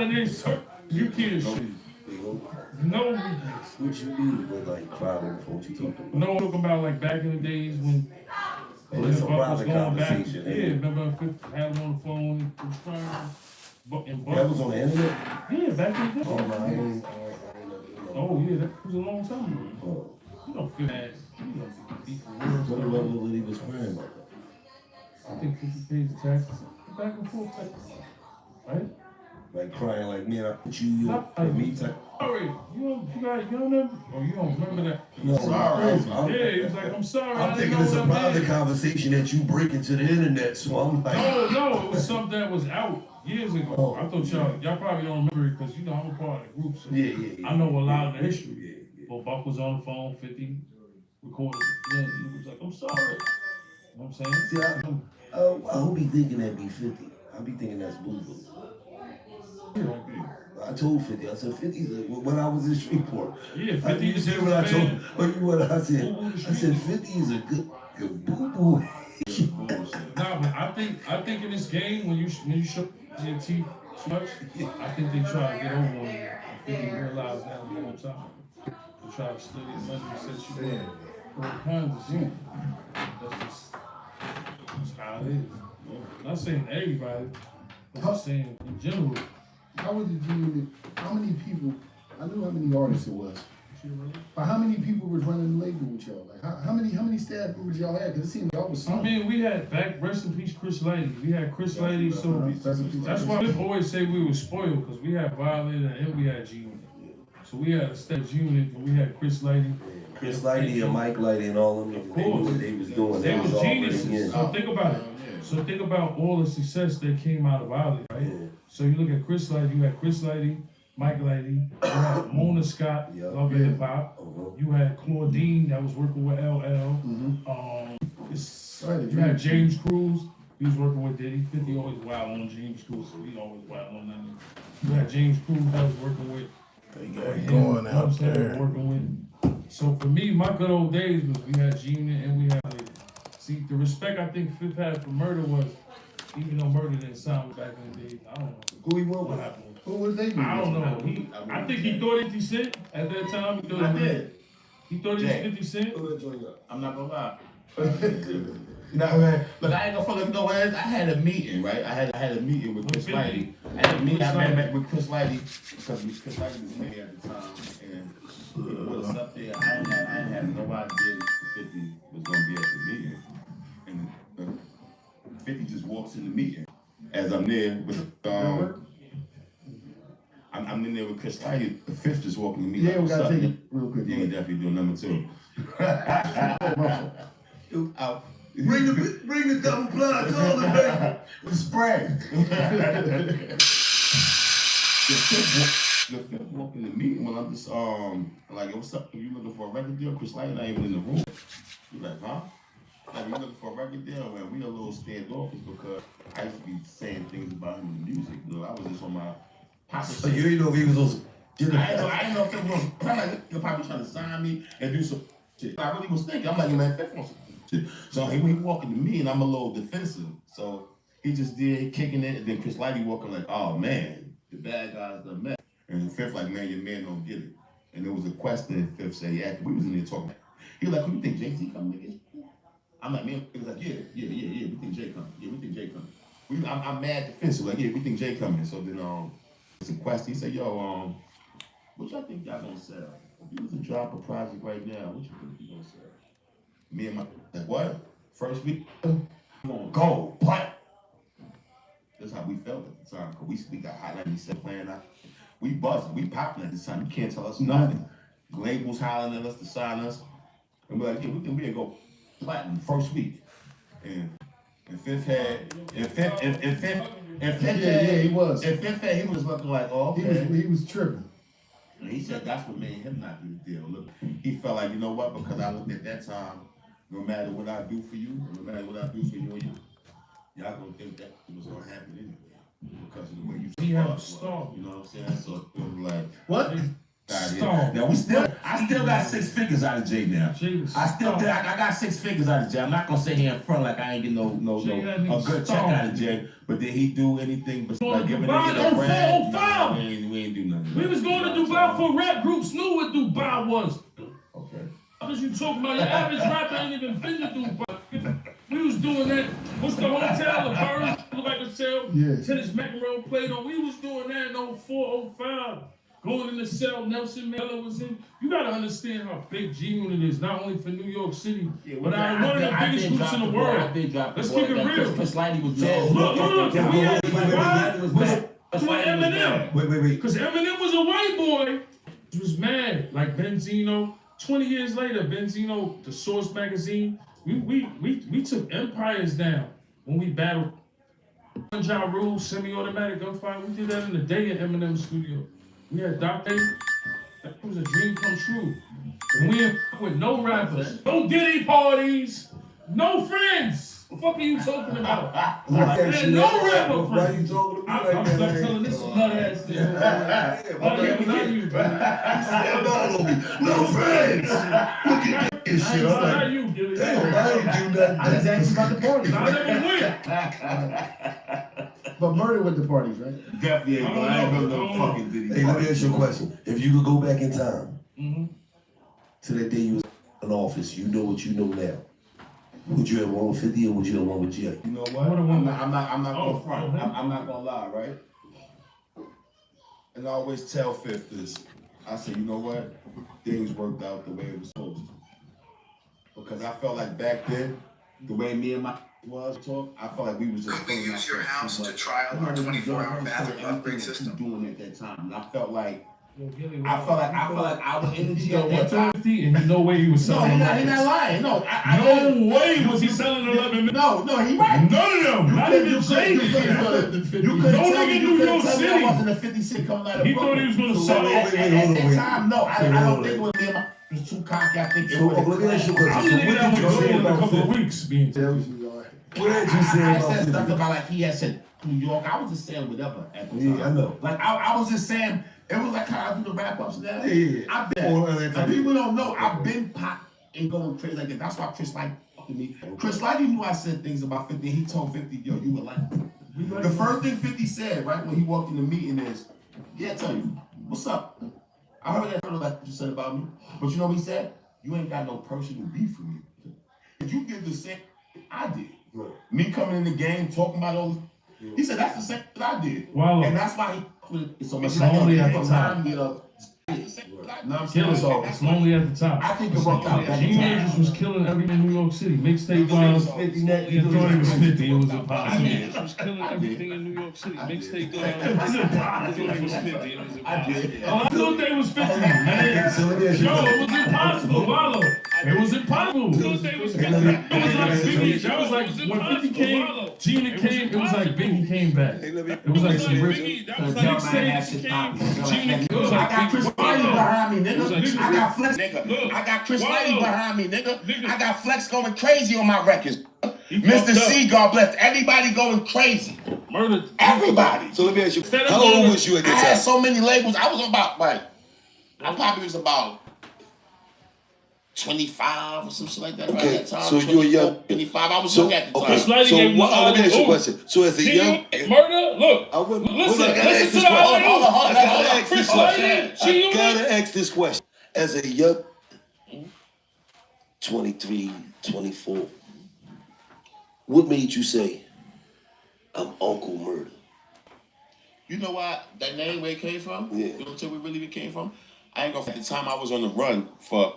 of this, you can't shoot. No weakness. What you mean with like private phone? What you talking about? No, I'm talking about like back in the days when. It's a private conversation. Back, yeah, remember I had him on the phone, he was crying. That was on the internet? Yeah, back in the day. Oh, no, I ain't oh, yeah, that was a long time ago. Oh. You don't feel that. You don't beat the world. What level he was crying about that? I think 50 pays the taxes. Back and forth, right? Like crying like, man, I put you in me type. Sorry, you don't know, or you don't remember that? No, sorry. Yeah, he was like, I'm sorry. I'm thinking it's a private conversation that you break into the internet, so I'm like. No, it was something that was out years ago. Oh, I thought y'all probably don't remember it because, you know, I'm a part of the group. So yeah. I know a lot of the history. But Buck was on the phone, 50 recorded. Yeah, he was like, I'm sorry. You know what I'm saying? See, I hope he thinking that be 50. I be thinking that's Boo Boo. I told 50. I said 50's when I was in Shreveport. Yeah, 50 you said what I told what I said. I said 50 is a good Boo Boo. Nah, but I think in this game when you show your teeth too much, I think they try to get over on you. I think they realize that a long time. They try to study as much as set you up. All kinds of shit. That's how it is. I'm not saying everybody, but I'm saying in general. How was the G-Unit? How many people? I knew how many artists it was. But how many people was running the label with y'all? Like how many staff members y'all had? Because it seemed y'all was small. I mean, we had rest in peace, Chris Lady. We had Chris Lady, so that's why we always say we were spoiled because we had Violator and we had G-Unit. So we had a stage unit and we had Chris Lady. Chris Lady and Mike Lady and all of them. They knew what they was doing. They was geniuses. In. So think about it. So think about all the success that came out of Violator, right? Yeah. So you look at Chris Lady, you had Chris Lady, Mike Lady, you had Mona Scott, Love and Hip Hop. You had Claudine that was working with LL. You had James Cruz, he was working with Diddy. 50 always wild on James Cruz, so he always wild on that. You had James Cruz that was working with. They got going out there. Working with. So for me, my good old days was we had G-Unit and we had Lady. See, the respect I think Fifth had for Murder was, even though Murder didn't sound back in the day, I don't know. Who he went with? Who was they? I don't know. I think he thought 50 Cent at that time. He thought he was 50 Cent. I'm not gonna lie. You know, man. Look, I ain't gonna fuck up. You know what? I had a meeting, right? I had a meeting with Chris Lighty. I met with Chris Lighty because Chris Lighty was me at the time, and he put us up there. I didn't have no idea 50 was gonna be at the meeting, and 50 just walks in the meeting as I'm there with I'm in there with Chris Lighty. The Fifth just walking to me. Yeah, we gotta take it real quick. Yeah, definitely doing number 2. Bring the double blood toilet paper. The spray. The Fifth walking to me when I'm just like, what's up? You looking for a record deal? Chris Lighty not even in the room. You like, huh? Like, you looking for a record deal? Well, we a little standoffish because I used to be saying things about him in the music. You know, I was just on my so you didn't know if he was on. I didn't know if it was you're probably trying to sign me and do some shit. I really was thinking, I'm like, man, Fifth wants some shit. So he walking to me and I'm a little defensive. So he just did kicking it, and then Chris Lighty walking like, oh man, the bad guys done met. And the Fifth like, man, your man don't get it. And there was a question Fifth said, yeah, we was in there talking. He was like, who you think Jay-Z coming again? I'm like, man, he was like, yeah, we think Jay coming. Yeah, we think Jay coming. I'm mad defensive, like, yeah, we think Jay coming. So then it's a question. He said, yo, what y'all think y'all gonna sell? If you was to drop a project right now, what you think you gonna sell? Me and my, like, what? First week, I'm gonna go, what? That's how we felt at the time, because we got Hot 97 playing out. We buzzing, we popping at this time. You can't tell us nothing. Labels hollering at us to sign us. And we're like, yeah, we think we'll go platinum first week. And Fifth had, he was. And Fifth had, he was looking like, oh, okay. He was tripping. And he said that's what made him not do the deal. Look, he felt like, you know what, because I looked at that time, no matter what I do for you, no matter what I do for you and you, y'all gonna think that it was gonna happen anyway. Because of the way you have a star. You know what I'm saying? So it was like, what? Now I still got 6 figures out of Jay now. I got 6 figures out of Jay. I'm not gonna sit here in front like I ain't get no a good check out of Jay. But did he do anything besides giving niggas a brand? ain't do nothing. We was going to Dubai for rap groups knew what Dubai was. Okay. What was you talking about? Your average rapper ain't even been to Dubai. We was doing that. What's the hotel? The bird look like a cell. Yes. Tennis macaron played on. We was doing that in 04, 05. Going in the cell, Nelson Mandela was in. You gotta understand how big G Unit is, not only for New York City, but one of the biggest groups in the world. Let's keep it real. Chris Lighty was Look, we had Eminem. Wait. Because Eminem was a white boy. He was mad. Like Benzino. 20 years later, Benzino, the Source magazine, we took empires down when we battled Ja Rule, semi-automatic gunfight. We did that in the day in Eminem's studio. We had Dr. That was a dream come true. And we ain't with no rappers, no Diddy parties, no friends. What the fuck are you talking about? Man, no rapper Why you friends. talking to me I'm like stuck that? telling this nut ass thing. Not you, baby. No friends. Look at this shit. I'm Not like, you, Gilly. damn, I ain't do nothing. I just asked you about the parties. I never went. But Murder with the parties, right? Definitely ain't going. I ain't gonna no fucking Diddy. Hey, let me ask you a question. If you could go back in time Mm-hmm. to that day you was in office, you know what you know now. Would you have won with 50 or would you have won with Jay? You know what? What a I'm woman. not gonna front. okay. I'm not gonna lie, right? And I always tell Fifth this. I say, you know what? Things worked out the way it was supposed to. Because I felt like back then, the way me and my was talk, I felt like we was just. Could we use your house to trial our 24-hour bathroom upgrade system? Doing at that time, and I felt like Yo, Gilly, our energy Yo, at that what's time. 50 and no way he was No, selling he them not records. lying. No, I No way was he selling 11 million. No, he right. None of them. Not even Jay. You couldn't No tell nigga me, in New York I City. wasn't a 50 Cent coming out of He thought he was gonna sell at it. that time, no, I don't think it was them. It was too cocky. I think it So, was. let me ask you a I'm question. the So, nigga what that did would you go say in a about couple of 50? weeks being. Tell me you all right. What did you say I about said stuff 50? about like he had said New York. I was just saying whatever at the time. Yeah, I know. Like I was just saying. It was like how I do the wrap ups now. Yeah. I've been. And people don't know. I've been pop and going crazy like that. That's why Chris Lighty fucking me. Chris Lighty knew I said things about 50. He told 50, yo, you were like. The first thing 50 said, right, when he walked in the meeting is, yeah, tell you, what's up? I heard that like what you said about me. But you know what he said? You ain't got no personal beef with me. If you did the same I did. Right. Me coming in the game, talking about all he said that's the same that I did. Wow. And that's why he it's so much It's lonely at the remind top. me of know what I'm Killing saying? So it's lonely at the top. I think it worked out. Teenagers was killing everything in New York City. Mixtape wise, 50 net. you thought it was 50. It was impossible. Teenagers was killing everything in New York City. Mixtape It was impossible. it was 50. It was I impossible. did. Oh, I thought they was 50, man. So let me ask you Yo, a it was impossible, Wallow. It was impossible. It was like Biggie. That was like when 50 came, Gina came. It was like Biggie came back. It was like some rich. That was Mixtape. Gina. It was I like got Chris Lighty behind me, nigga. like- I got Flex, nigga. I got Chris Lighty behind me, nigga. I got Flex going crazy on my records. Mr. C, God bless. Everybody going crazy. Murder. Everybody. So let me ask you, Instead of how old going- was you at I that had time? so many labels. I was about, like, I probably was about 25 or some shit like that around Okay, that time. so you were young. 25. I was So, young at the time. okay, Chris Lighty so gave him what, the let me ask you a album. question. So as a young, Murder. Look. I wouldn't, Listen, hold on, I gotta listen ask to this the question. album. Hold on. I gotta ask Chris this question. Lighty, I G-Unit. gotta ask this question. As a young 23, 24, what made you say, I'm Uncle Murder? You know why that name where it came from? Yeah. You know where it really came from? I ain't gonna. At the time, I was on the run for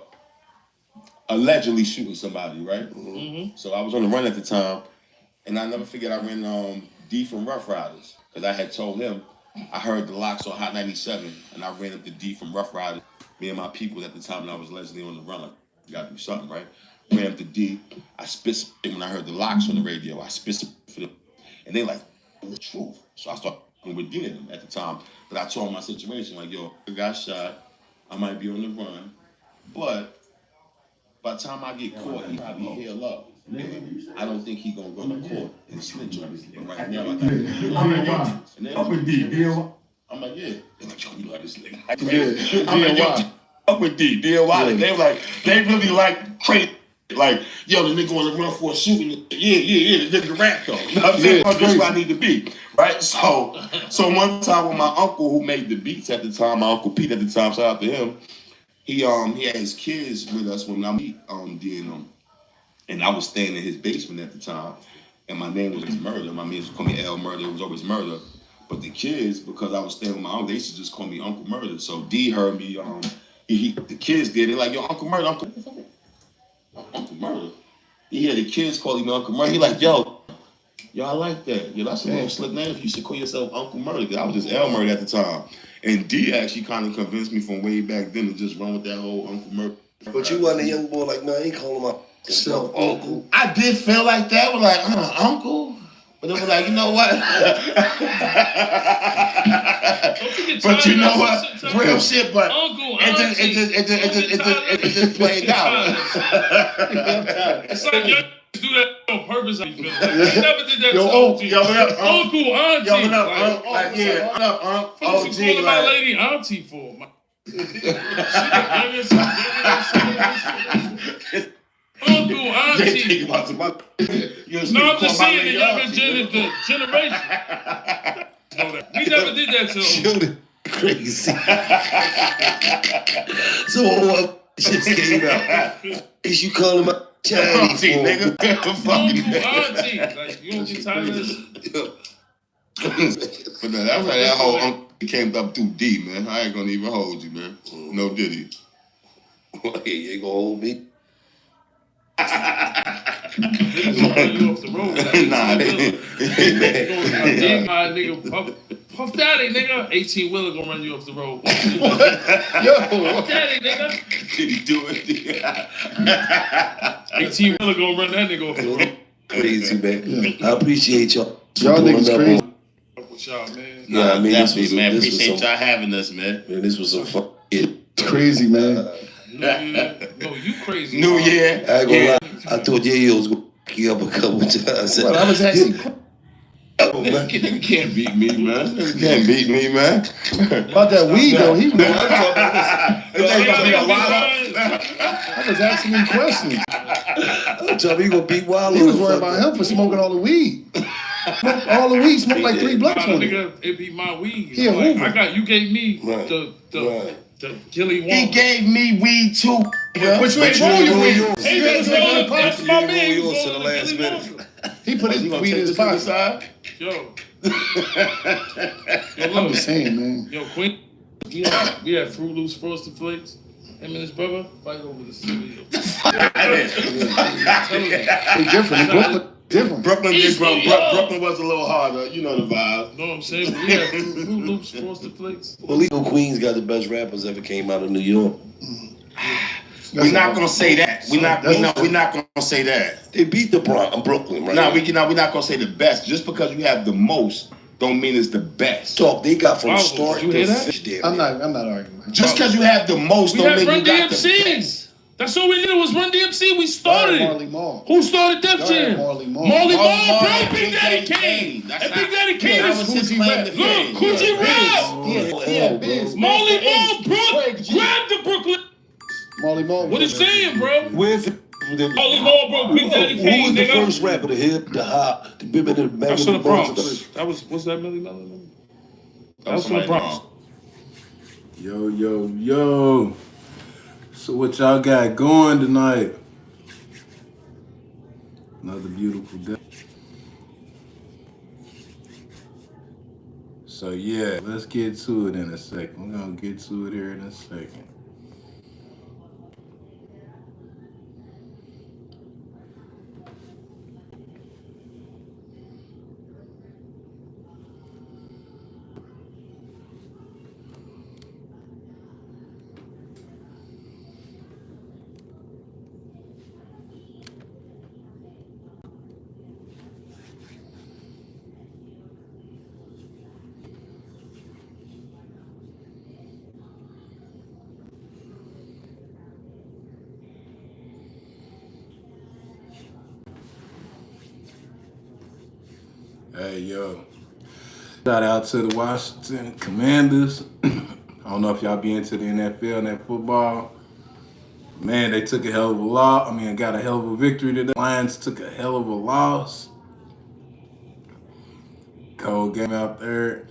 allegedly shooting somebody, right? Mm-hmm. So I was on the run at the time, and I never figured I ran D from Rough Riders because I had told him I heard the locks on Hot 97, and I ran up to D from Rough Riders. Me and my people at the time, and I was allegedly on the run. Like, you gotta do something, right? Ran up to D. I spit some shit when I heard the locks on the radio. I spit some for them, and they like the truth. So I started with D in them at the time. But I told him my situation, like, yo, I got shot. I might be on the run, but by the time I get caught, he probably heal up. I don't think he gonna go to court and snitch on me. But right now, I got and then Up with D, I'm like, yeah. They're like, yo, you like this nigga. Yeah, I'm like, yo, up with D, D-O-Y. They were like, they really like crazy. Like, yo, the nigga want to run for a shooting. Yeah, the nigga rap though. You know what I'm saying? That's where I need to be, right? So one time with my uncle who made the beats at the time, my uncle Pete at the time, shout out to him. He had his kids with us when I did them, and I was staying in his basement at the time, and my name was Murder. My man used to call me L Murder. It was always Murder. But the kids, because I was staying with my uncle, they used to just call me Uncle Murder. So D heard me. The kids did. They're like, yo, Uncle Murder, Uncle Murder. He had the kids calling me Uncle Murder. He like, yo, I like that. Yo, that's a little slick name. You should call yourself Uncle Murder. Because I was just L Murder at the time. And D actually kind of convinced me from way back then to just run with that whole Uncle Murder. But you wasn't a young boy like, man, I ain't calling myself uncle. I did feel like that. Was like, uncle. But it was like, you know what? But you know what? Real shit, but Uncle, it just played out. It's like you do that on purpose. I feel like. You never did that to OG. Uncle, auntie. Yo, what up, like, yeah, what up, OG? What you calling my lady auntie for? Uncle, auntie. Think about tomorrow. No, I'm just saying the younger generation. We never did that to them. Crazy. So what just came out? Is you calling my Chinese auntie, nigga? Uncle, auntie. Like, you don't get tired of this? But no, that was like that whole uncle came up too deep, man. I ain't gonna even hold you, man. No diddy. Hey, you ain't gonna hold me? You off the road. Nah, my nigga Puff Daddy, nigga. 18-wheeler gonna run you off the road. Puff Daddy, nigga. Did he do it? 18-wheeler gonna run that nigga off the road. Crazy, man. I appreciate y'all. Y'all niggas crazy. With y'all, man. Yeah, I mean, this was appreciate y'all having us, man. Man, this was some fun. It's crazy, man. No, you crazy. New Year. I ain't gonna lie. I thought Yayo was gonna pick you up a couple times. Well, I was actually. You can't beat me, man. You can't beat me, man. About that weed, though, he was. I was asking him questions. I'm telling you, you gonna beat Wild. He was worried about him for smoking all the weed. All the weed, smoked like 3 blunts on it. Nigga, it be my weed. Yeah, like, you gave me the Gilly Wong. He gave me weed too. Which you ain't roll your weed. That's my man. yours to the last minute. He put his weed in his pocket. Yo, I'm just saying, man. Yo, Queen, we had Fruit Loops Frosted Flakes. Him and his brother fight over the studio. They different. Brooklyn different. Brooklyn was a little harder. You know the vibe. Know what I'm saying? We had Fruit Loops Frosted Flakes. Well, Legal Queens got the best rappers ever came out of New York. We're not gonna say that. We're not gonna say that. They beat the Brooklyn, right? We're not gonna say the best. Just because you have the most, don't mean it's the best. Talk. They got from start you to hear that? finish there. I'm not arguing. Man. Just because you have the most, We don't had mean Run you got the DMC. best. That's all we did was Run DMC. We started Marley it. Marl. Who started Def Y'all had Jam? Marley Marl. Marley Marl, Marl, bro. Big Big Daddy Daddy Kane. Kane. And Big Daddy Kane that is was his claim to fame. Look, Coogee Rap. Yeah, Biz. Marley Marl, bro. Grab the Brooklyn. Marley Marl. What you saying, bro? Where's the Marley Marl, bro. Big Daddy who Kane, was the nigga. first rapper? The hip, the hop, the bib, and the bag. That's from the Bronx. That was, what's that, Millie Mellon? That was from the Bronx. Yo. So what y'all got going tonight? Another beautiful day. So yeah, let's get to it in a second. We're gonna get to it here in a second. Hey, yo. Shout out to the Washington Commanders. I don't know if y'all be into the NFL and that football, Man, they took a hell of a loss. I mean, got a hell of a victory today. Lions took a hell of a loss. Cold game out there.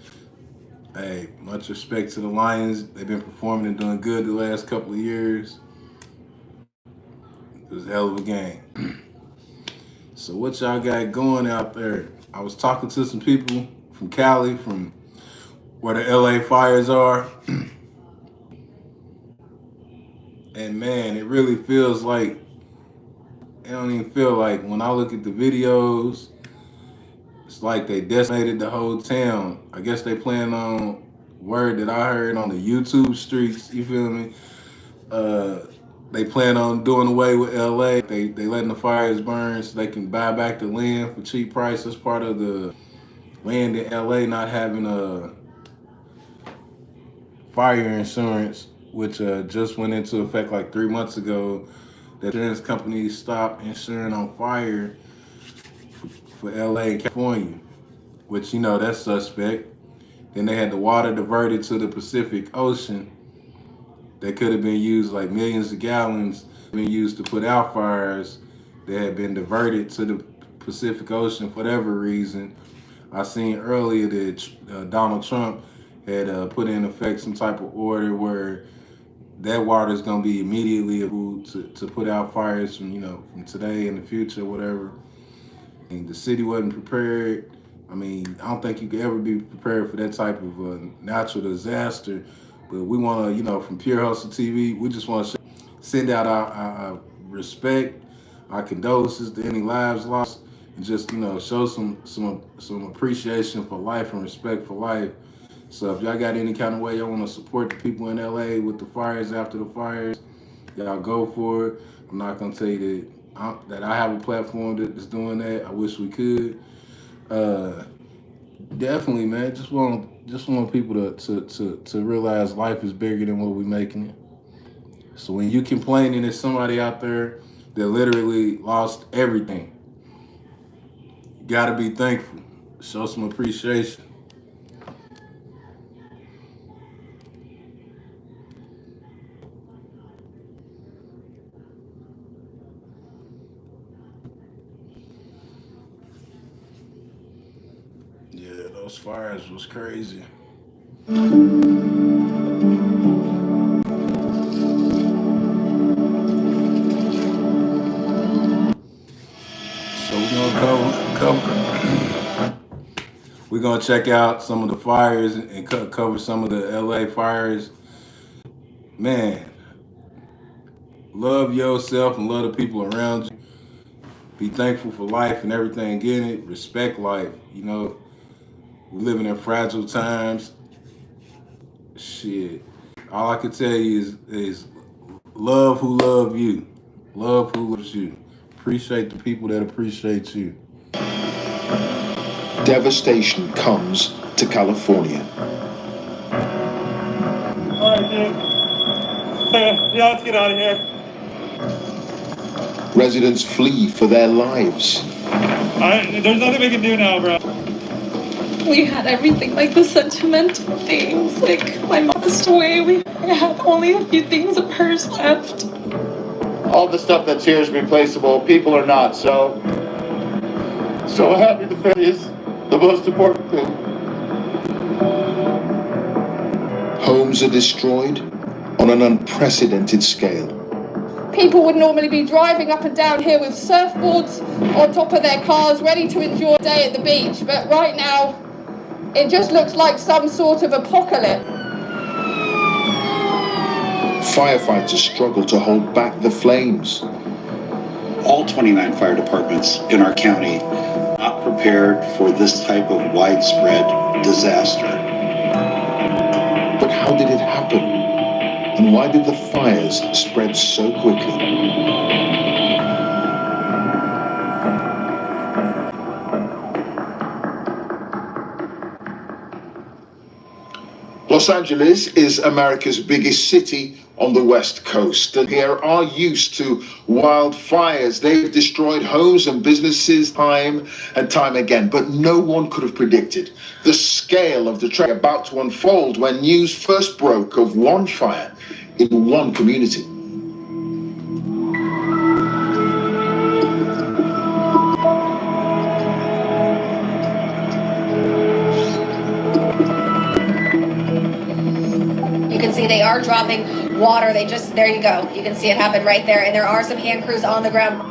Hey, much respect to the Lions. They've been performing and doing good the last couple of years. It was a hell of a game. So what y'all got going out there? I was talking to some people from Cali, from where the LA fires are. And man, it really feels like, it don't even feel like, when I look at the videos, it's like they decimated the whole town. I guess they plan on, word that I heard on the YouTube streets, you feel me? They plan on doing away with LA. They letting the fires burn so they can buy back the land for cheap prices. Part of the land in LA not having a fire insurance, which just went into effect like 3 months ago. The insurance companies stopped insuring on fire for LA and California, which, you know, that's suspect. Then they had the water diverted to the Pacific Ocean that could have been used, like millions of gallons been used to put out fires that had been diverted to the Pacific Ocean for whatever reason. I seen earlier that Donald Trump had put in effect some type of order where that water is going to be immediately able to put out fires from, you know, from today in the future, whatever. And the city wasn't prepared. I mean, I don't think you could ever be prepared for that type of natural disaster. But we want to, you know, from Pure Hustle TV, we just want to send out our respect, our condolences to any lives lost, and just, you know, show some appreciation for life and respect for life. So if y'all got any kind of way y'all want to support the people in LA with the fires after the fires, y'all go for it. I'm not gonna tell you that I have a platform that's doing that. I wish we could. Definitely, man. Just want people to realize life is bigger than what we're making it. So when you complaining, there's somebody out there that literally lost everything. You gotta be thankful. Show some appreciation. Yeah, those fires was crazy. So we're gonna check out some of the fires and cover some of the LA fires. Man, love yourself and love the people around you. Be thankful for life and everything in it. Respect life. You know, we're living in fragile times. Shit. All I can tell you is love who love you. Love who loves you. Appreciate the people that appreciate you. Devastation comes to California. All right, dude. Yeah, let's get out of here. Residents flee for their lives. There's nothing we can do now, bro. We had everything, like the sentimental things, like my mom passed away. I had only a few things of hers left. All the stuff that's here is replaceable. People are not. So having the family is the most important thing. Homes are destroyed on an unprecedented scale. People would normally be driving up and down here with surfboards on top of their cars, ready to enjoy a day at the beach. But right now, it just looks like some sort of apocalypse. Firefighters struggle to hold back the flames. All 29 fire departments in our county are not prepared for this type of widespread disaster. But how did it happen? And why did the fires spread so quickly? Los Angeles is America's biggest city on the West Coast. And here are used to wildfires. They've destroyed homes and businesses time and time again. But no one could have predicted the scale of the tragedy about to unfold when news first broke of one fire in one community. You can see they are dropping water. There you go. You can see it happen right there. And there are some hand crews on the ground.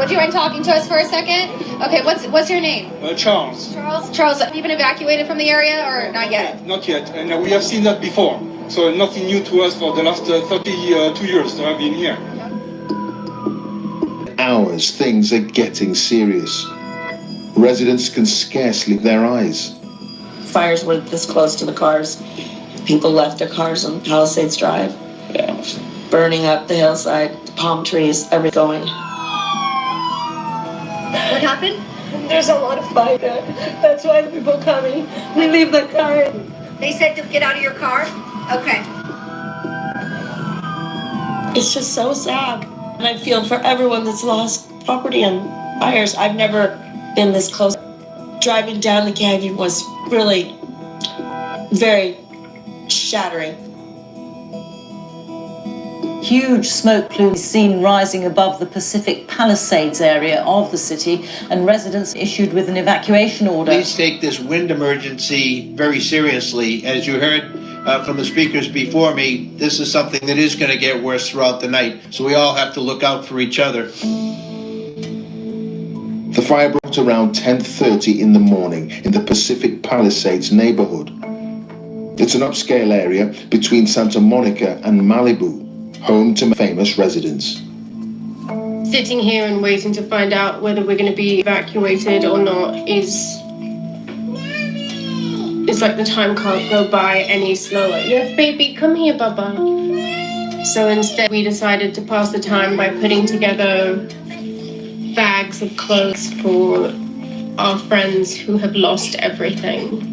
Would you mind talking to us for a second? Okay, what's your name? Charles. Charles, have you been evacuated from the area or not yet? Not yet, and we have seen that before. So nothing new to us for the last 32 years that I've been here. Hours, things are getting serious. Residents can scarcely believe their eyes. Fires were this close to the cars. People left their cars on Palisades Drive. Yeah. Burning up the hillside, palm trees, everything going. What happened? There's a lot of fire there. That's why the people coming. We leave the car. They said to get out of your car? Okay. It's just so sad. And I feel for everyone that's lost property and fires. I've never been this close. Driving down the canyon was really very shattering. Huge smoke plumes seen rising above the Pacific Palisades area of the city, and residents issued with an evacuation order. Please take this wind emergency very seriously. As you heard from the speakers before me, this is something that is going to get worse throughout the night, so we all have to look out for each other. The fire broke around 10:30 in the morning in the Pacific Palisades neighborhood. It's an upscale area between Santa Monica and Malibu, home to famous residents. Sitting here and waiting to find out whether we're going to be evacuated or not it's like the time can't go by any slower. Yes, baby, come here, Baba. So instead we decided to pass the time by putting together bags of clothes for our friends who have lost everything.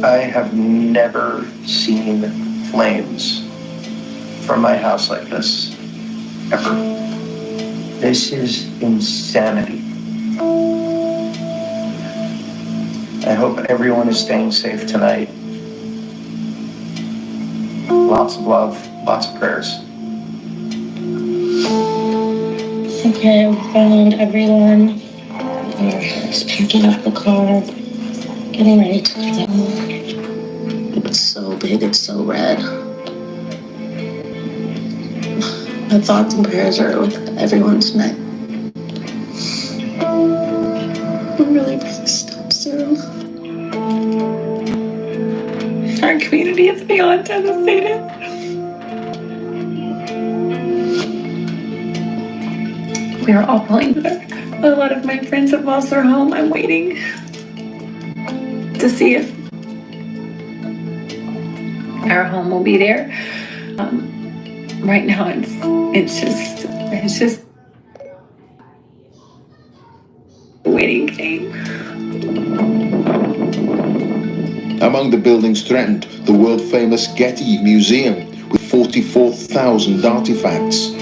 I have never seen flames from my house like this, ever. This is insanity. I hope everyone is staying safe tonight. Lots of love, lots of prayers. Okay, we found everyone. We're just packing up the car, getting ready to go. It's so big, it's so red. My thoughts and prayers are with everyone tonight. I'm really stop soon. Our community is beyond devastated. We are all pulling together. A lot of my friends have lost their home. I'm waiting to see if our home will be there. Right now, it's just a waiting game. Among the buildings threatened, the world-famous Getty Museum with 44,000 artifacts.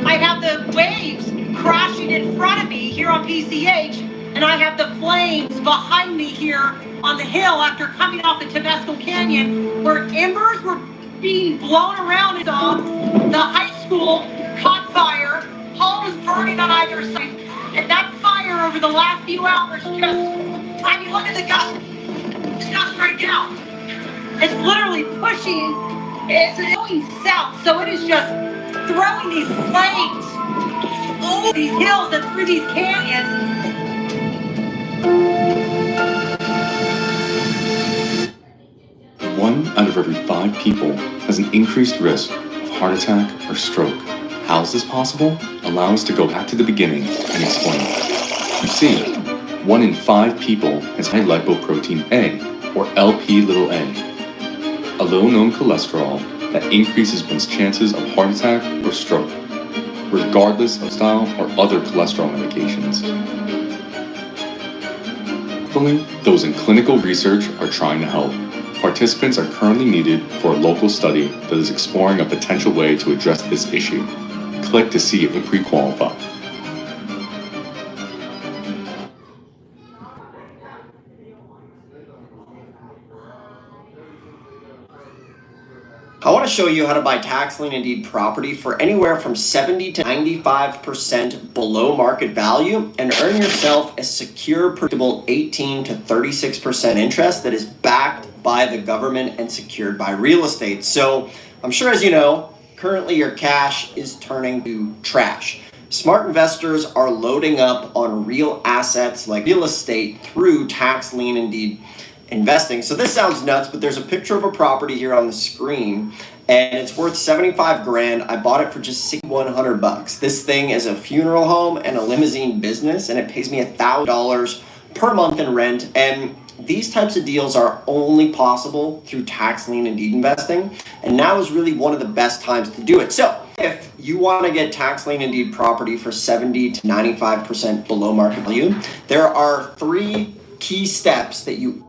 I have the waves crashing in front of me here on PCH, and I have the flames behind me here on the hill after coming off the Tabasco Canyon, where embers were being blown around. The high school caught fire, homes burning on either side, and that fire over the last few hours look at the gust right now. It's literally pushing, it's going south, so it is just throwing these flames over these hills and through these canyons. One out of every 5 people has an increased risk of heart attack or stroke. How is this possible? Allow us to go back to the beginning and explain. You see, 1 in 5 people has high lipoprotein A, or Lp(a), a low-known cholesterol that increases one's chances of heart attack or stroke, regardless of style or other cholesterol medications. Thankfully, those in clinical research are trying to help. Participants are currently needed for a local study that is exploring a potential way to address this issue. Click to see if you pre-qualify. I want to show you how to buy tax lien and deed property for anywhere from 70 to 95% below market value and earn yourself a secure, predictable 18 to 36% interest that is backed by the government and secured by real estate. So I'm sure, as you know, currently your cash is turning to trash. Smart investors are loading up on real assets like real estate through tax lien and deed investing. So this sounds nuts, but there's a picture of a property here on the screen and it's worth 75 grand. I bought it for just 6,100 bucks. This thing is a funeral home and a limousine business, and it pays me $1,000 per month in rent. And these types of deals are only possible through tax lien and deed investing. And now is really one of the best times to do it. So if you want to get tax lien and deed property for 70 to 95% below market value, there are 3 key steps that you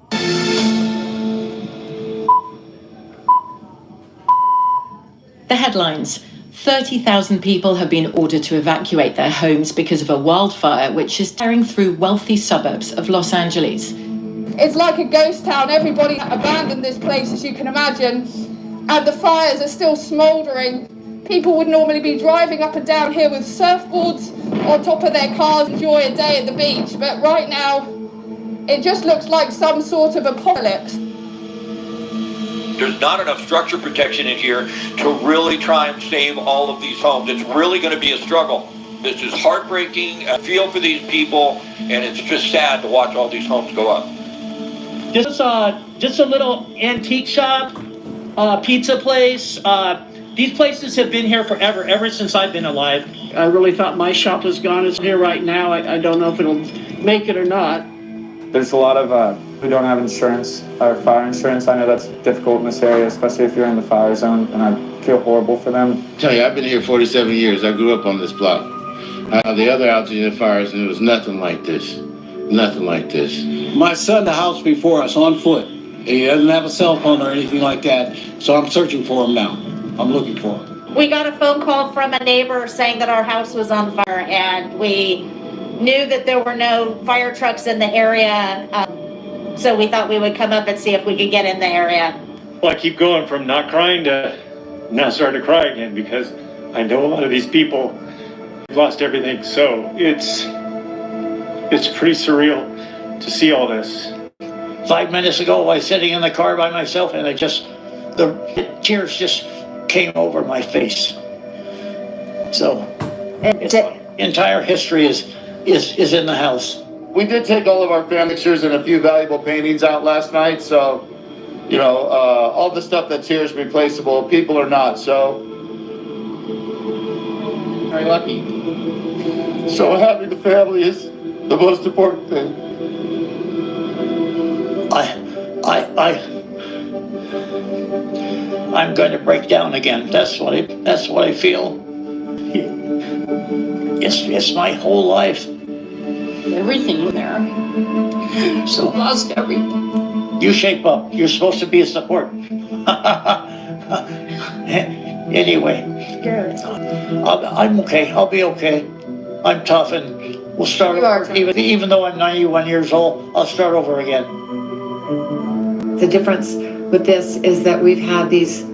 The headlines. 30,000 people have been ordered to evacuate their homes because of a wildfire which is tearing through wealthy suburbs of Los Angeles. It's like a ghost town. Everybody abandoned this place, as you can imagine, and the fires are still smouldering. People would normally be driving up and down here with surfboards on top of their cars, enjoy a day at the beach, but right now it just looks like some sort of apocalypse. There's not enough structure protection in here to really try and save all of these homes. It's really going to be a struggle. This is heartbreaking. I feel for these people, and it's just sad to watch all these homes go up. Just a little antique shop, pizza place. These places have been here forever, ever since I've been alive. I really thought my shop was gone. It's here right now. I don't know if it'll make it or not. There's a lot of who don't have insurance or fire insurance. I know that's difficult in this area, especially if you're in the fire zone, and I feel horrible for them. I tell you, I've been here 47 years. I grew up on this block. The other Altoona fires, and it was nothing like this. Nothing like this. My son, the house before us, on foot. He doesn't have a cell phone or anything like that, so I'm searching for him now. I'm looking for him. We got a phone call from a neighbor saying that our house was on fire, and we knew that there were no fire trucks in the area, so we thought we would come up and see if we could get in the area. Well, I keep going from not crying to now starting to cry again, because I know a lot of these people have lost everything. So it's pretty surreal to see all this. 5 minutes ago, I was sitting in the car by myself, and the tears just came over my face. So, entire history is in the house. We did take all of our family pictures and a few valuable paintings out last night, so, all the stuff that's here is replaceable. People are not, so. Very lucky. So having the family is the most important thing. I'm going to break down again. That's what I feel. It's my whole life. Everything there. So lost everything. You shape up. You're supposed to be a support. Anyway, I'm okay. I'll be okay. I'm tough, and we'll start over. Even though I'm 91 years old, I'll start over again. The difference with this is that we've had these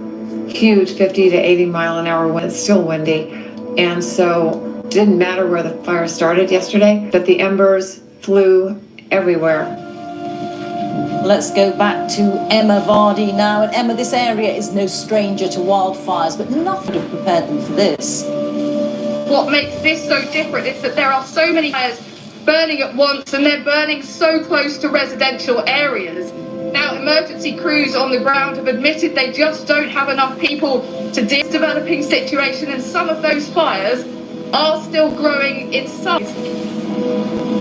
huge 50 to 80 mile an hour winds, still windy, and so it didn't matter where the fire started yesterday, but the embers flew everywhere. Let's go back to Emma Vardy now. And Emma, this area is no stranger to wildfires, but nothing would have prepared them for this. What makes this so different is that there are so many fires burning at once, and they're burning so close to residential areas. Now, emergency crews on the ground have admitted they just don't have enough people to deal with the developing situation, and some of those fires are still growing in size.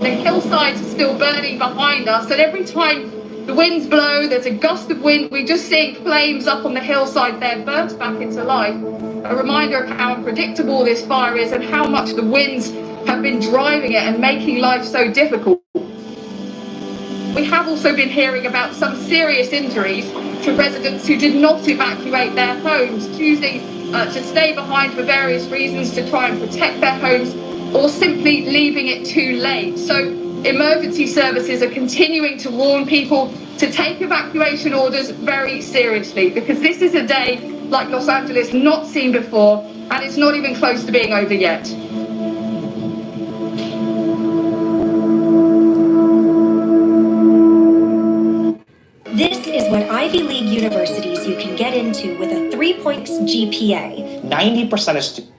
The hillsides are still burning behind us, and every time the winds blow, there's a gust of wind, we're just seeing flames up on the hillside there burnt back into life. A reminder of how unpredictable this fire is and how much the winds have been driving it and making life so difficult. We have also been hearing about some serious injuries to residents who did not evacuate their homes, choosing to stay behind for various reasons to try and protect their homes, or simply leaving it too late. So emergency services are continuing to warn people to take evacuation orders very seriously, because this is a day like Los Angeles not seen before, and it's not even close to being over yet. This is what Ivy League universities you can get into with a 3.6 GPA. 90% of students.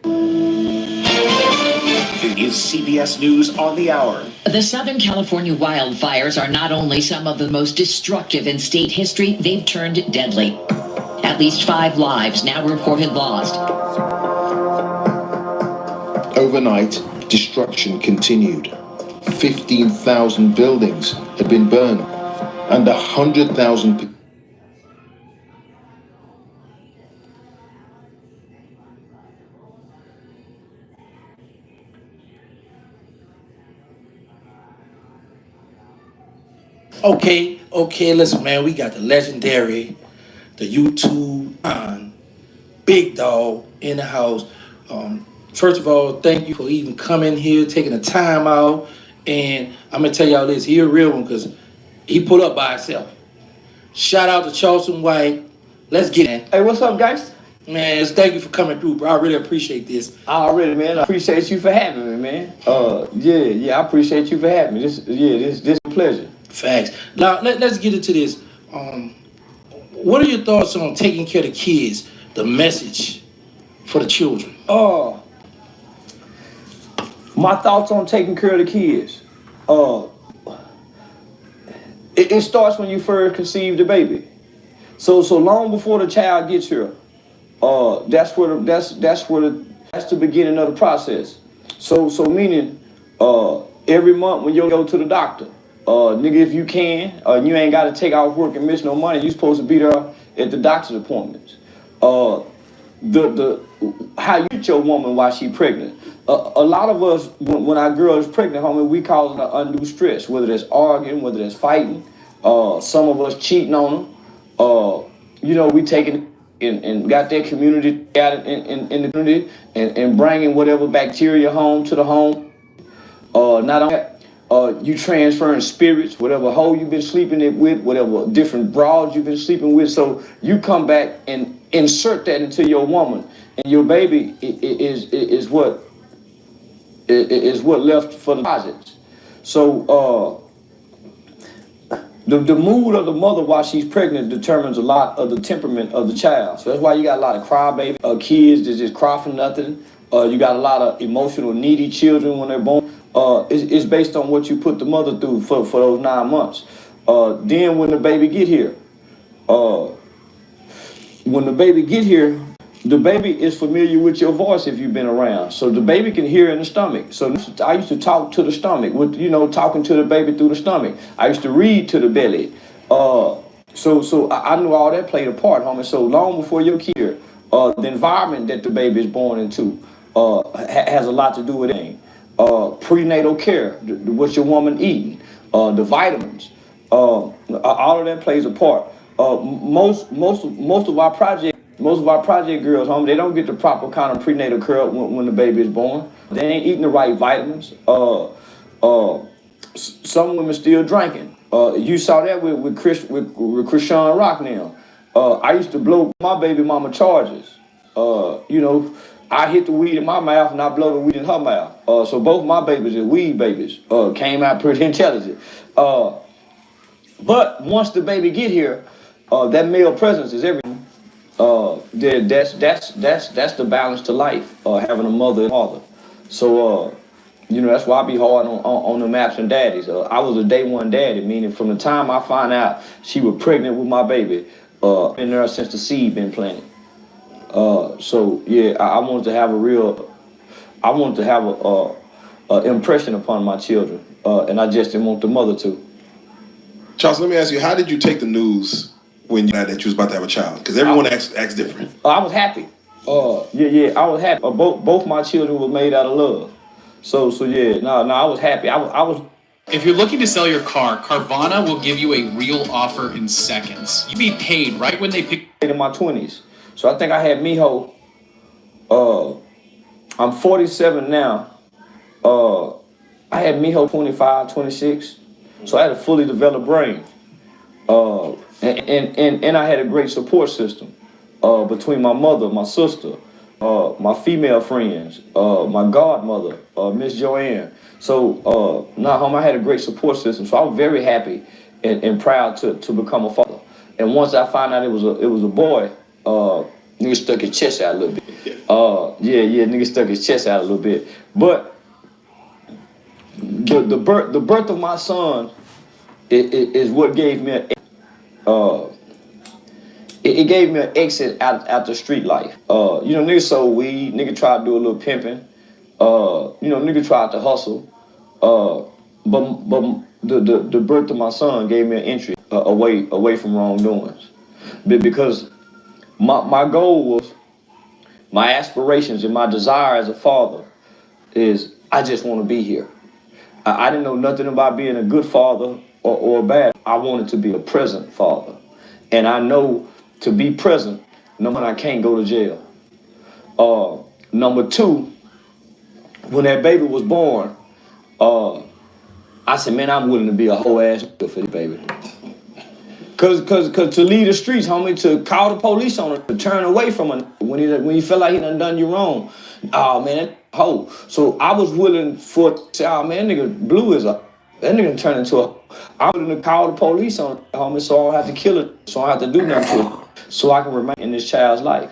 Is CBS News on the Hour. The Southern California wildfires are not only some of the most destructive in state history, they've turned deadly. At least 5 lives now reported lost. Overnight, destruction continued. 15,000 buildings had been burned, and 100,000 people. Okay, listen, man, we got the legendary, the YouTube, Big Dog in the house. First of all, thank you for even coming here, taking the time out, and I'm gonna tell y'all this, he a real one, because he put up by himself. Shout out to Charleston White. Let's get it. Hey, what's up, guys? Man, thank you for coming through, bro. I really appreciate this. Already, man. I appreciate you for having me, man. I appreciate you for having me. This is a pleasure. Facts. Now, let's get into this. What are your thoughts on taking care of the kids, the message for the children? My thoughts on taking care of the kids. It starts when you first conceive the baby. So long before the child gets here, that's the beginning of the process. So meaning every month when you go to the doctor, nigga, if you can, you ain't got to take off work and miss no money. You supposed to be there at the doctor's appointments. How you get your woman while she pregnant. A lot of us, when our girl is pregnant, homie, we cause it undue stress, whether it's arguing, whether it's fighting, some of us cheating on them. We taking and got that community, got it in the community, and bringing whatever bacteria home to the home. Not only that, you transferring spirits, whatever hole you've been sleeping with, whatever different broads you've been sleeping with. So you come back and insert that into your woman, and your baby is what left for the deposits. So the mood of the mother while she's pregnant determines a lot of the temperament of the child. So that's why you got a lot of crybaby kids that just cry for nothing. You got a lot of emotional, needy children when they're born. It's based on what you put the mother through for those 9 months. Then when the baby get here, the baby is familiar with your voice if you've been around. So the baby can hear in the stomach. So I used to talk to the stomach, with talking to the baby through the stomach. I used to read to the belly. So I knew all that played a part, homie. So long before your kid, the environment that the baby is born into has a lot to do with it. Prenatal care, what your woman eating, the vitamins, all of that plays a part. Most of our project girls, homie, they don't get the proper kind of prenatal care when the baby is born. They ain't eating the right vitamins. Some women still drinking. You saw that with Krishan Rock now. I used to blow my baby mama charges. I hit the weed in my mouth and I blow the weed in her mouth. So both my babies are weed babies. Came out pretty intelligent. But once the baby get here, that male presence is everything. That's the balance to life. Having a mother and father. So that's why I be hard on them absent daddies. I was a day one daddy, meaning from the time I find out she was pregnant with my baby, been there since the seed been planted. I wanted to have a impression upon my children, and I just didn't want the mother to. Charles, let me ask you, how did you take the news when you knew that you was about to have a child? Because everyone acts different. I was happy. I was happy. Both my children were made out of love. I was happy. I was. If you're looking to sell your car, Carvana will give you a real offer in seconds. You be paid right when they pick. In my 20s. So I think I had Miho, I'm 47 now. I had Miho 25, 26. So I had a fully developed brain. And I had a great support system. between my mother, my sister, my female friends, my godmother, Miss Joanne. So now home, I had a great support system. So I was very happy and proud to become a father. And once I found out it was a boy, nigga stuck his chest out a little bit. Nigga stuck his chest out a little bit. But the birth of my son is what gave me it gave me an exit out the street life. Nigga sold weed, nigga tried to do a little pimping, nigga tried to hustle. But the birth of my son gave me an entry away from wrongdoings. Because my goal was, my aspirations and my desire as a father is I just want to be here. I didn't know nothing about being a good father or a bad. I wanted to be a present father. And I know to be present, number one, I can't go to jail. Number two, when that baby was born, I said, man, I'm willing to be a whole ass for this baby. Cause to leave the streets, homie, to call the police on her, to turn away from her when you feel like he done you wrong. Oh man, that hoe. So I was willing to say, oh man, that nigga blue is a, that nigga turn into a, I'm willing to call the police on her, homie, so I don't have to kill her, so I don't have to do nothing to her, so I can remain in this child's life.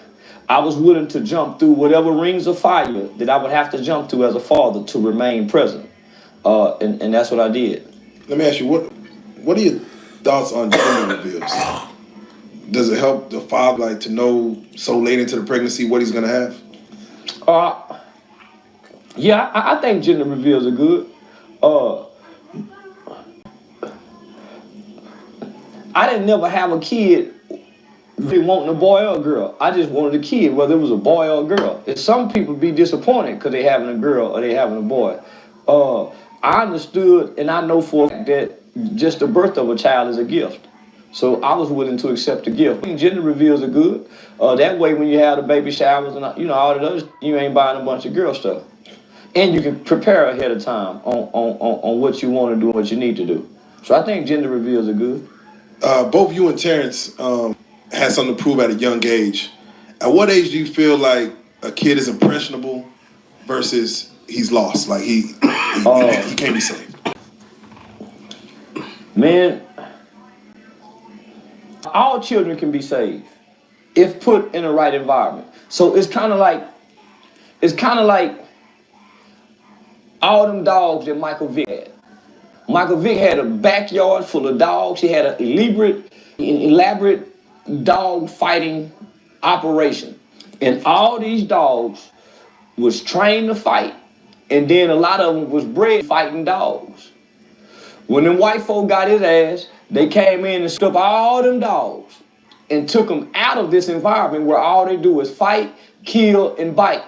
I was willing to jump through whatever rings of fire that I would have to jump through as a father to remain present. And that's what I did. Let me ask you, what are your thoughts on gender reveals? Does it help the father like to know so late into the pregnancy what he's gonna have? Yeah, I think gender reveals are good. I didn't never have a kid really wanting a boy or a girl. I just wanted a kid, whether it was a boy or a girl. And some people be disappointed because they having a girl or they having a boy. I understood and I know for a fact that just the birth of a child is a gift. So I was willing to accept the gift. Gender reveals are good. That way when you have the baby showers and all the others, you ain't buying a bunch of girl stuff. And you can prepare ahead of time on what you want to do and what you need to do. So I think gender reveals are good. Both you and Terrence had something to prove at a young age. At what age do you feel like a kid is impressionable versus he's lost? Like he can't be saved. Man, all children can be saved if put in the right environment. So it's kind of like all them dogs that Michael Vick had. Michael Vick had a backyard full of dogs. He had an elaborate dog fighting operation. And all these dogs was trained to fight. And then a lot of them was bred fighting dogs. When them white folk got his ass, they came in and stripped all them dogs and took them out of this environment where all they do is fight, kill, and bite.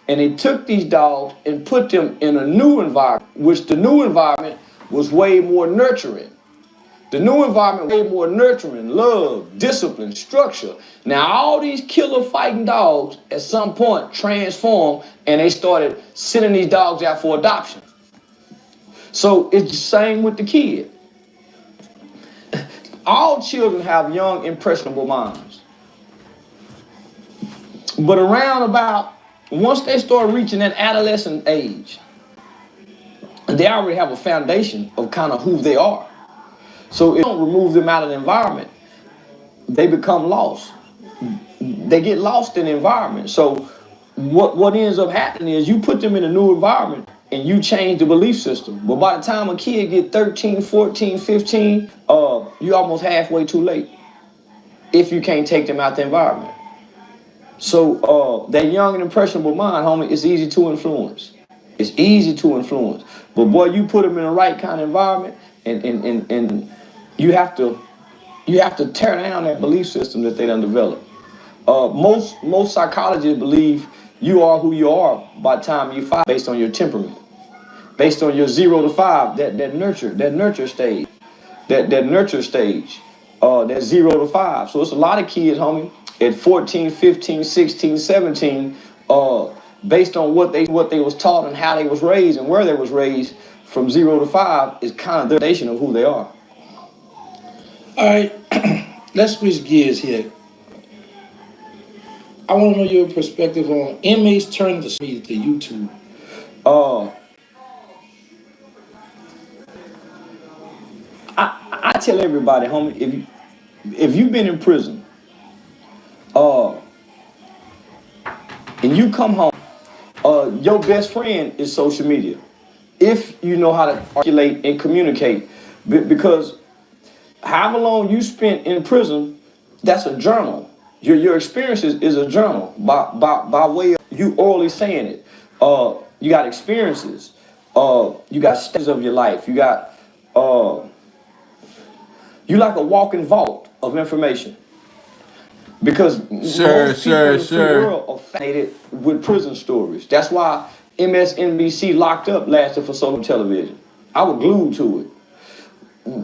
And they took these dogs and put them in a new environment, which the new environment was way more nurturing. The new environment way more nurturing, love, discipline, structure. Now all these killer fighting dogs at some point transformed and they started sending these dogs out for adoption. So it's the same with the kid. All children have young, impressionable minds. But around about, once they start reaching that adolescent age, they already have a foundation of kind of who they are. So if you don't remove them out of the environment, they become lost. They get lost in the environment. So what ends up happening is you put them in a new environment and you change the belief system. But by the time a kid get 13, 14, 15, you're almost halfway too late if you can't take them out the environment. So that young and impressionable mind, homie, it's easy to influence. It's easy to influence. But boy, you put them in the right kind of environment and you have to tear down that belief system that they done developed. Most psychologists believe you are who you are by the time you're 5 based on your temperament, based on your 0 to 5, that nurture stage, that 0 to 5. So it's a lot of kids, homie, at 14, 15, 16, 17, based on what they was taught and how they was raised and where they was raised, from 0 to 5 is kind of the foundation of who they are. All right, let's switch gears here. I want to know your perspective on inmates turning to YouTube. I tell everybody, homie, if you've been in prison, and you come home, your best friend is social media. If you know how to articulate and communicate, because however long you spent in prison, that's a journal. Your experiences is a journal by way of you orally saying it. You got experiences. You got stages of your life. You got you like a walking vault of information. Because most people in the free world are fascinated with prison stories. That's why MSNBC Locked Up lasted for so long television. I was glued to it.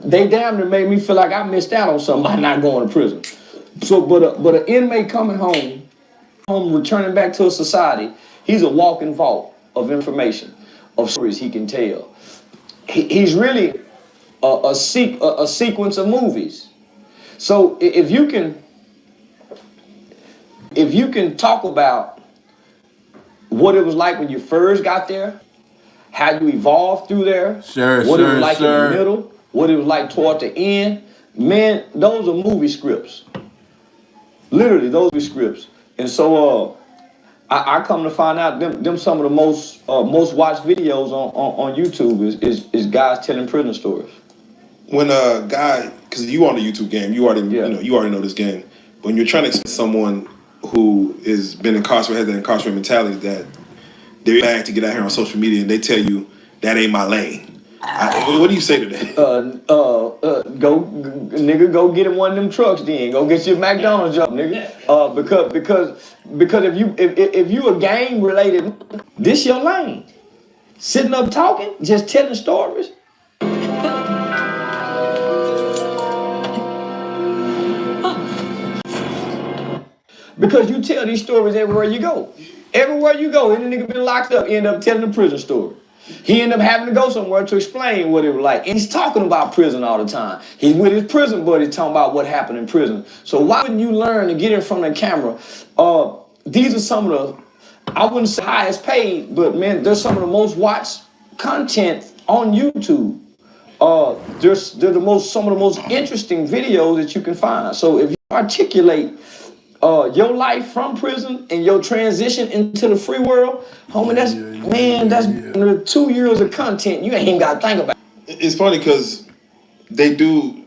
They damn near made me feel like I missed out on something by not going to prison. So, but an inmate coming home, returning back to a society, he's a walking vault of information, of stories he can tell. He's really a sequence of movies. So if you can talk about what it was like when you first got there, how you evolved through there, what it was like in the middle, what it was like toward the end, man, those are movie scripts. Literally, those are scripts. And so I come to find out them some of the most watched videos on YouTube is guys telling prison stories. When a guy, because you on the YouTube game, you already know this game. When you're trying to explain someone who has been incarcerated, has that incarcerated mentality that they're back to get out here on social media and they tell you that ain't my lane. What do you say to that? Go get in one of them trucks then. Go get your McDonald's job, nigga. Because if you a gang related, this your lane. Sitting up talking, just telling stories. Because you tell these stories everywhere you go. Everywhere you go, any nigga been locked up, end up telling a prison story. He ended up having to go somewhere to explain what it was like. And he's talking about prison all the time. He's with his prison buddies talking about what happened in prison. So why wouldn't you learn to get in front of the camera? These are some of the, I wouldn't say highest paid, but man, there's some of the most watched content on YouTube. They're some of the most interesting videos that you can find. So if you articulate your life from prison and your transition into the free world, homie, that's 2 years of content you ain't even got to think about. It's funny because they do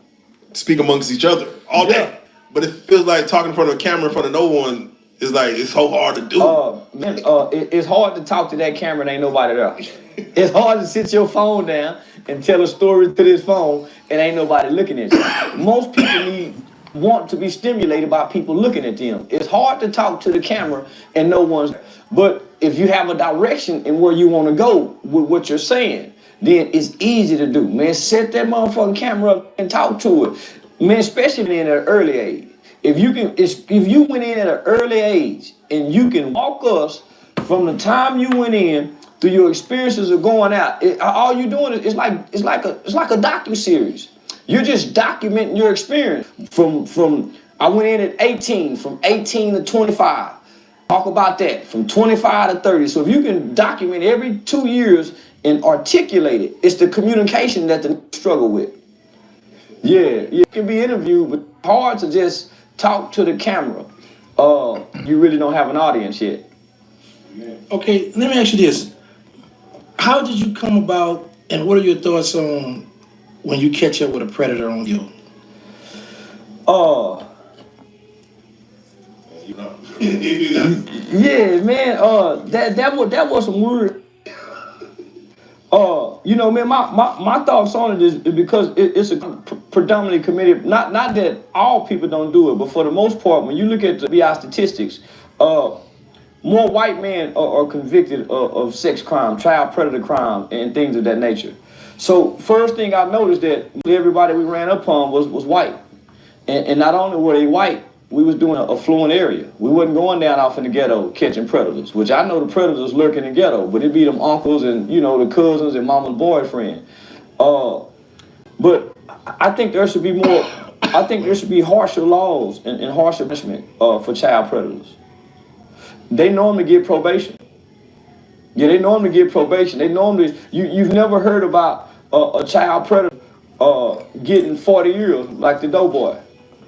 speak amongst each other all day, but it feels like talking in front of a camera in front of no one is like, it's so hard to do. It's hard to talk to that camera and ain't nobody there. It's hard to sit your phone down and tell a story to this phone and ain't nobody looking at you. Most people want to be stimulated by people looking at them. It's hard to talk to the camera and no one's, but if you have a direction in where you want to go with what you're saying, then it's easy to do. Man, set that motherfucking camera up and talk to it. Man, especially in an early age. If you went in at an early age and you can walk us from the time you went in through your experiences of going out, all you're doing is it's like a docuseries. You're just documenting your experience from I went in at 18, from 18 to 25. Talk about that, from 25 to 30. So if you can document every 2 years and articulate it, it's the communication that the struggle with. Yeah, you can be interviewed, but hard to just talk to the camera. You really don't have an audience yet. Okay, let me ask you this. How did you come about, and what are your thoughts on when you catch up with a predator on you? Yeah, man. That was some weird. Man, my thoughts on it is because it's a predominantly committed. Not that all people don't do it, but for the most part, when you look at the FBI statistics, more white men are convicted of sex crime, child predator crime, and things of that nature. So first thing I noticed that everybody we ran up on was white. And not only were they white, we was doing an affluent area. We wasn't going down off in the ghetto catching predators, which I know the predators lurk in the ghetto, but it be them uncles and, the cousins and mama's boyfriend. But I think there should be more, I think there should be harsher laws and harsher punishment for child predators. they normally get probation. Yeah, they normally get probation. They normally, you've never heard about a child predator getting 40 years like the doughboy,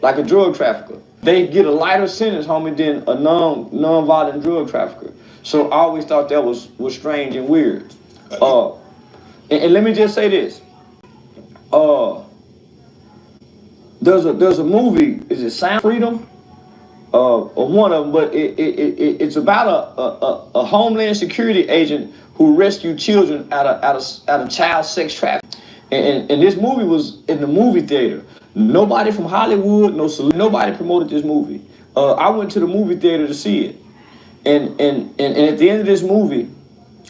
like a drug trafficker. They get a lighter sentence, homie, than a non-violent drug trafficker. So I always thought that was strange and weird. And let me just say this. There's a movie, is it Sound Freedom? Or one of them, but it's about a Homeland Security agent who rescued children out of child sex trafficking. And this movie was in the movie theater. Nobody from Hollywood, nobody promoted this movie. I went to the movie theater to see it. And at the end of this movie,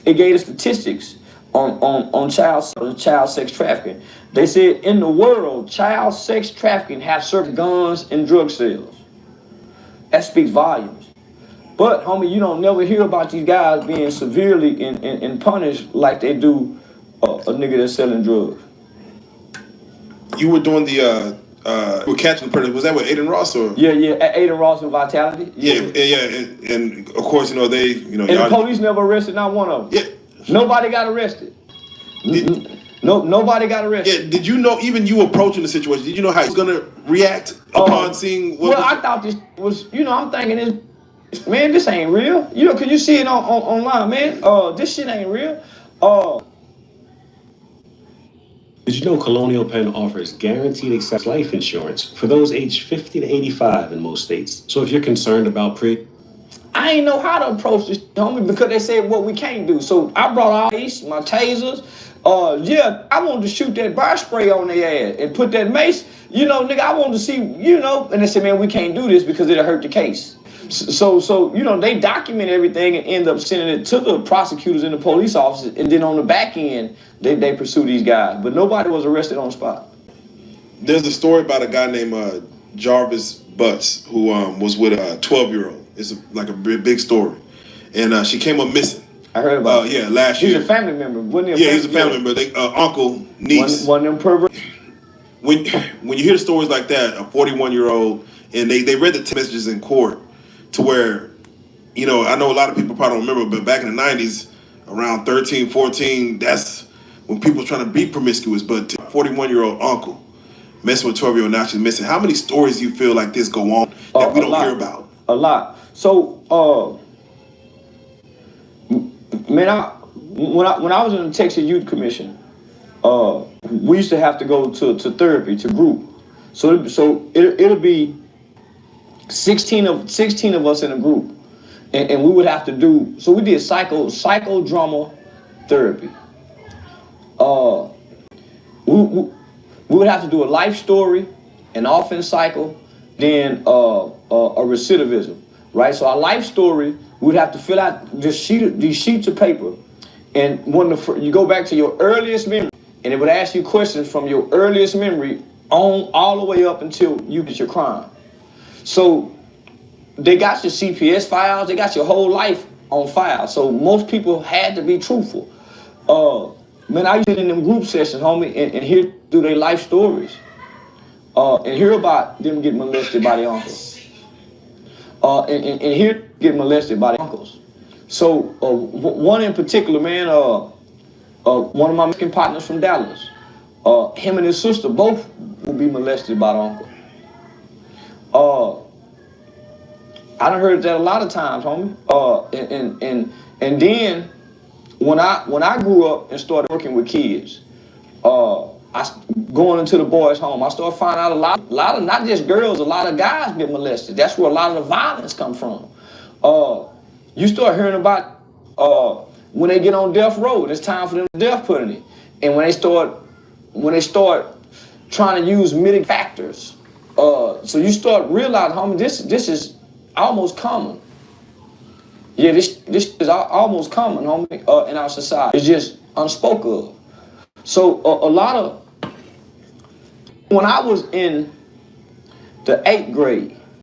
it gave the statistics on child sex trafficking. They said in the world, child sex trafficking have certain guns and drug sales. That speaks volumes. But homie, you don't never hear about these guys being severely and punished like they do a nigga that's selling drugs. You were doing the you were catching the predator. Was that with Aiden Ross or? Yeah, Aiden Ross and Vitality. Yeah, and of course, and the police never arrested not one of them. Yeah, nobody got arrested. Nobody got arrested. Yeah, did you know, even you approaching the situation, did you know how he's gonna react upon seeing what? Well, I thought this was, I'm thinking this ain't real. Cause you see it online, man. This shit ain't real. Did you know Colonial Penn offers guaranteed access life insurance for those aged 50 to 85 in most states? So if you're concerned about I ain't know how to approach this, homie, because they said what we can't do. So I brought all these, my tasers. I wanted to shoot that bar spray on their ass and put that mace. Nigga, I wanted to see, and they said, man, we can't do this because it'll hurt the case. So they document everything and end up sending it to the prosecutors and the police officers, and then on the back end, they pursue these guys. But nobody was arrested on the spot. There's a story about a guy named Jarvis Butts who was with a 12-year-old. It's like a big story. And she came up missing. I heard about it. Yeah, last year. He's a family member, wasn't he? Yeah, he's a family member. They, uncle, niece. One of them perverts. When you hear stories like that, a 41-year-old, and they read the text messages in court to where, I know a lot of people probably don't remember, but back in the 90s, around 13, 14, that's when people were trying to be promiscuous, but 41-year-old uncle messing with 12-year-old, now she's missing. How many stories do you feel like this go on that we don't hear about? A lot. So, man, when I was in the Texas Youth Commission, we used to have to go to therapy, to group. So it'll be 16 of us in a group, and we would have to do. So we did psychodrama therapy. We would have to do a life story, an offense cycle, then a recidivism, right? So our life story, we'd have to fill out these sheets of paper, and you go back to your earliest memory, and it would ask you questions from your earliest memory on all the way up until you get your crime. So they got your CPS files, they got your whole life on file. So most people had to be truthful. Man, I used to get in them group sessions, homie, and hear through their life stories. And hear about them getting molested by their uncles. And hear get molested by their uncles. So one in particular, man, one of my Mexican partners from Dallas, him and his sister both will be molested by the uncle. I done heard that a lot of times, homie. And then when I grew up and started working with kids, going into the boys' home, I started finding out a lot of not just girls, a lot of guys get molested. That's where a lot of the violence come from. You start hearing about when they get on death row, it's time for them to death penalty. And when they start trying to use mitigating factors, so you start realizing, homie, this is almost common. Yeah, this is almost common, homie, in our society. It's just unspoken of. So a lot of, when I was in the 8th grade,